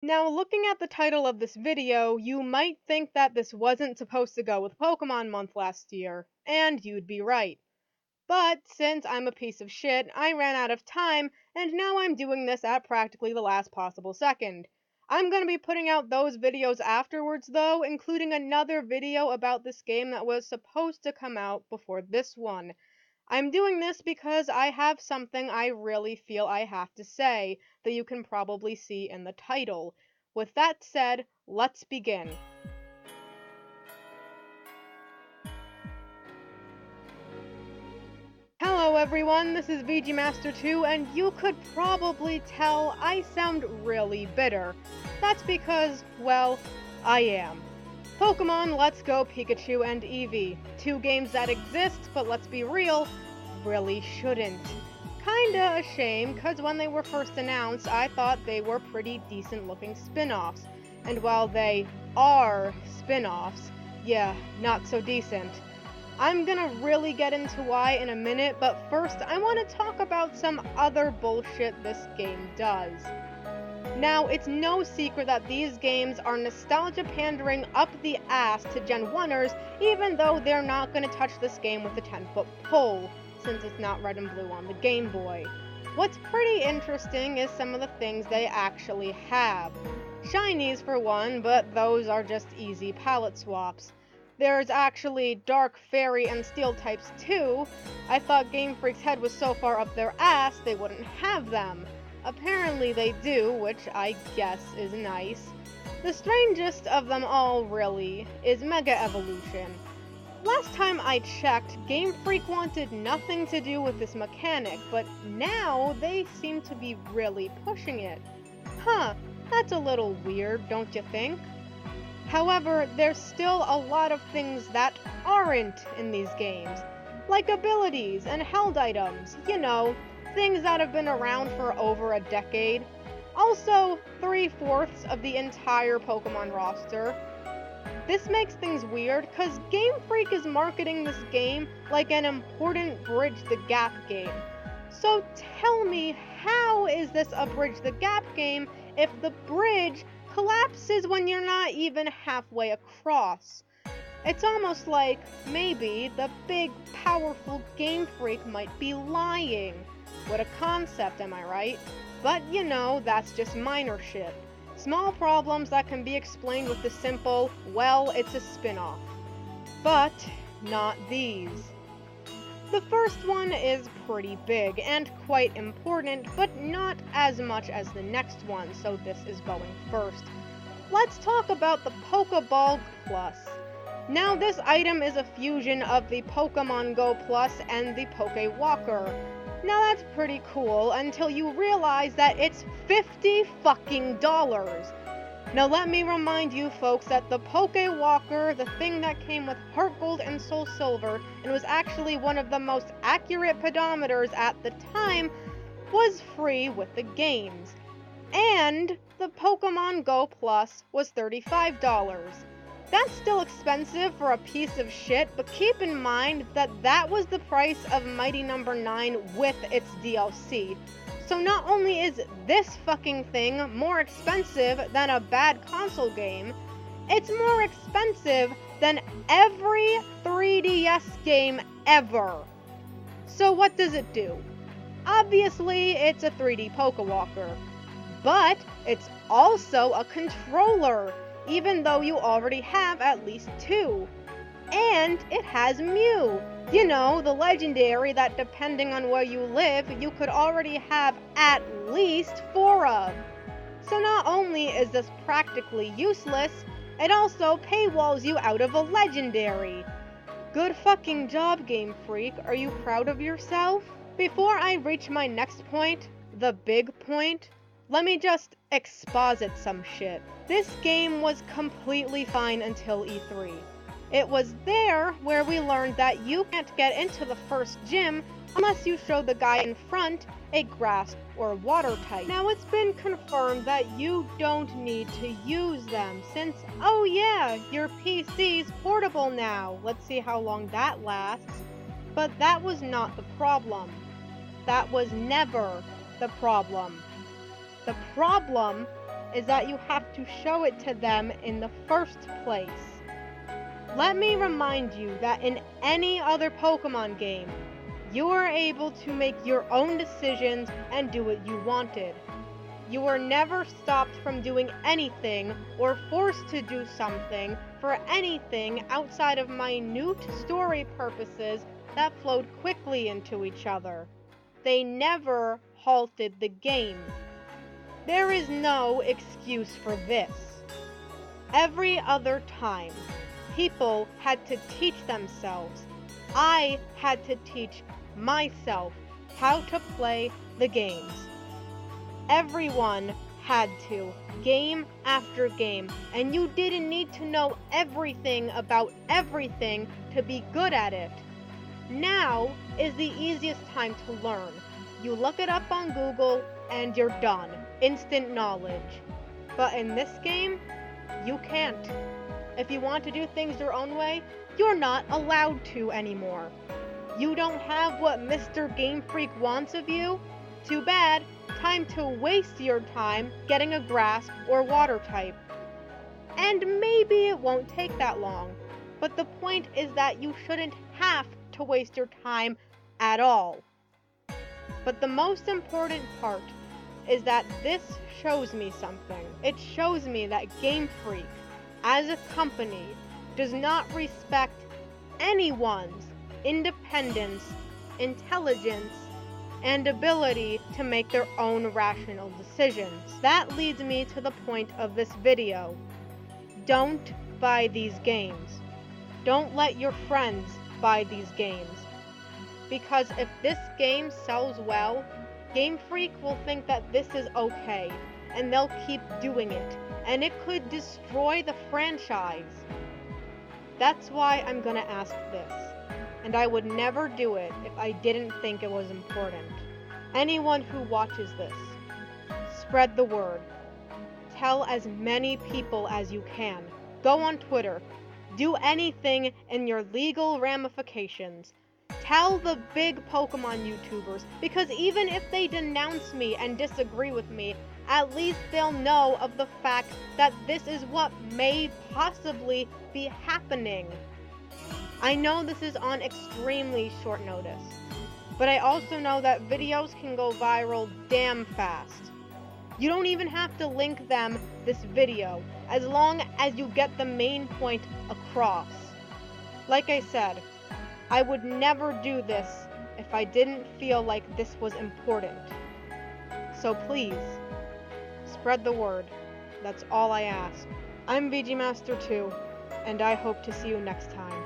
Now, looking at the title of this video, you might think that this wasn't supposed to go with Pokemon Month last year, and you'd be right. But since I'm a piece of shit, I ran out of time, and now I'm doing this at practically the last possible second. I'm gonna be putting out those videos afterwards though, including another video about this game that was supposed to come out before this one. I'm doing this because I have something I really feel I have to say that you can probably see in the title. With that said, let's begin. Hello everyone, this is VG Master 2, and you could probably tell I sound really bitter. That's because, well, I am. Pokemon Let's Go Pikachu and Eevee. Two games that exist, but let's be real, really shouldn't. Kinda a shame, cause when they were first announced, I thought they were pretty decent looking spin-offs. And while they are spin-offs, yeah, not so decent. I'm gonna really get into why in a minute, but first I want to talk about some other bullshit this game does. Now, it's no secret that these games are nostalgia pandering up the ass to Gen 1ers, even though they're not gonna touch this game with a 10-foot pole, since it's not red and blue on the Game Boy. What's pretty interesting is some of the things they actually have. Shinies for one, but those are just easy palette swaps. There's actually Dark, Fairy, and Steel types too. I thought Game Freak's head was so far up their ass they wouldn't have them. Apparently they do, which I guess is nice. The strangest of them all, really, is Mega Evolution. Last time I checked, Game Freak wanted nothing to do with this mechanic, but now they seem to be really pushing it. Huh, that's a little weird, don't you think? However, there's still a lot of things that aren't in these games, like abilities and held items, you know, things that have been around for over a decade. Also, 3/4 of the entire Pokemon roster. This makes things weird, cause Game Freak is marketing this game like an important Bridge the Gap game. So tell me, how is this a Bridge the Gap game if the bridge collapses when you're not even halfway across? It's almost like maybe the big, powerful Game Freak might be lying. What a concept, am I right? But you know, that's just minor shit. Small problems that can be explained with the simple, well, it's a spin-off. But not these. The first one is pretty big and quite important, but not as much as the next one, so this is going first. Let's talk about the Pokeball Plus. Now, this item is a fusion of the Pokemon Go Plus and the Poke Walker. Now that's pretty cool until you realize that it's $50 fucking dollars. Now let me remind you folks that the Poke Walker, the thing that came with Heart Gold and Soul Silver, and was actually one of the most accurate pedometers at the time, was free with the games. And the Pokemon Go Plus was $35. That's still expensive for a piece of shit, but keep in mind that that was the price of Mighty Number 9 with its DLC. So not only is this fucking thing more expensive than a bad console game, it's more expensive than every 3DS game ever. So what does it do? Obviously, it's a 3D Pokewalker, but it's also a controller, even though you already have at least two. And it has Mew. You know, the legendary that depending on where you live, you could already have at least 4 of. So not only is this practically useless, it also paywalls you out of a legendary. Good fucking job, Game Freak. Are you proud of yourself? Before I reach my next point, the big point, let me just exposit some shit. This game was completely fine until E3. It was there where we learned that you can't get into the first gym unless you show the guy in front a grass or water type. Now it's been confirmed that you don't need to use them since, oh yeah, your PC's portable now. Let's see how long that lasts. But that was not the problem. That was never the problem. The problem is that you have to show it to them in the first place. Let me remind you that in any other Pokemon game, you were able to make your own decisions and do what you wanted. You were never stopped from doing anything or forced to do something for anything outside of minute story purposes that flowed quickly into each other. They never halted the game. There is no excuse for this. Every other time, people had to teach themselves. I had to teach myself how to play the games. Everyone had to, game after game, and you didn't need to know everything about everything to be good at it. Now is the easiest time to learn. You look it up on Google and you're done. Instant knowledge. But in this game, you can't. If you want to do things your own way, you're not allowed to anymore. You don't have what Mr. Game Freak wants of you? Too bad. Time to waste your time getting a grass or water type. And maybe it won't take that long, but the point is that you shouldn't have to waste your time at all. But the most important part is that this shows me something. It shows me that Game Freak, as a company, does not respect anyone's independence, intelligence, and ability to make their own rational decisions. That leads me to the point of this video. Don't buy these games. Don't let your friends buy these games. Because if this game sells well, Game Freak will think that this is okay, and they'll keep doing it, and it could destroy the franchise. That's why I'm gonna ask this. And I would never do it if I didn't think it was important. Anyone who watches this, spread the word. Tell as many people as you can. Go on Twitter. Do anything in your legal ramifications. Tell the big Pokemon YouTubers, because even if they denounce me and disagree with me, at least they'll know of the fact that this is what may possibly be happening. I know this is on extremely short notice, but I also know that videos can go viral damn fast. You don't even have to link them this video, as long as you get the main point across. Like I said, I would never do this if I didn't feel like this was important. So please, spread the word. That's all I ask. I'm VG Master 2, and I hope to see you next time.